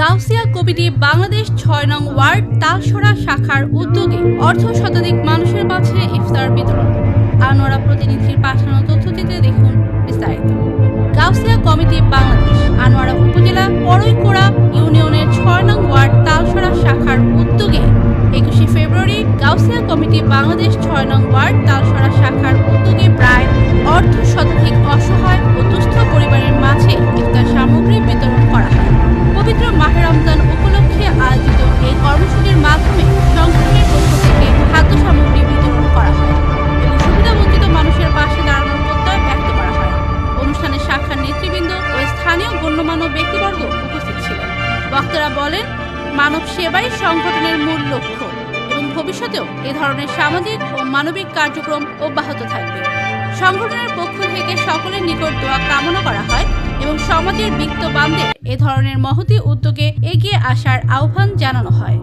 Gausia committee Bangladesh ৬ নং word তালসরা শাখার উদ্যোগে অর্ধ শতাধিক মানুষের মাঝে ইফতার বিতরণ। আনোয়ারা প্রতিনিধির পাঠানো তথ্যটিতে দেখুন বিস্তারিত। গাউসিয়া কমিটি বাংলাদেশ আনোয়ারা উপজেলা পরইকোড়া ইউনিয়নের ৬ নং ওয়ার্ড তালসরা শাখার উদ্যোগে ২১শে ফেব্রুয়ারি গাউসিয়া কমিটি বাংলাদেশ ৬ নং ওয়ার্ড তালসরা শাখার উদ্যোগে প্রায় অর্ধ শতাধিক অসহায় ও দুস্থ পরিবারের মাঝে ইফতার সামগ্রী বিতরণ করা হয়। পবিত্র মাহে রমজান উপলক্ষে আয়োজিত এই কর্মসূচির মাধ্যমে সংগঠনের পক্ষ থেকে খাদ্য সামগ্রী বিতরণ করা হয় এবং সুবিধাবঞ্চিত মানুষের পাশে দাঁড়ানোর প্রত্যয় ব্যক্ত করা হয়। অনুষ্ঠানে শাখার নেতৃবৃন্দ ও স্থানীয় গণ্যমান্য ব্যক্তিবর্গ উপস্থিত ছিলেন। বক্তারা বলেন, মানব সেবাই সংগঠনের মূল লক্ষ্য এবং ভবিষ্যতেও এ ধরনের সামাজিক ও মানবিক কার্যক্রম অব্যাহত থাকবে। সংগঠনের পক্ষ থেকে সকলের নিকট দোয়া কামনা করা হয় এবং সমাজের বিত্তবানদের এ ধরনের মহতী উদ্যোগে এগিয়ে আসার আহ্বান জানানো হয়।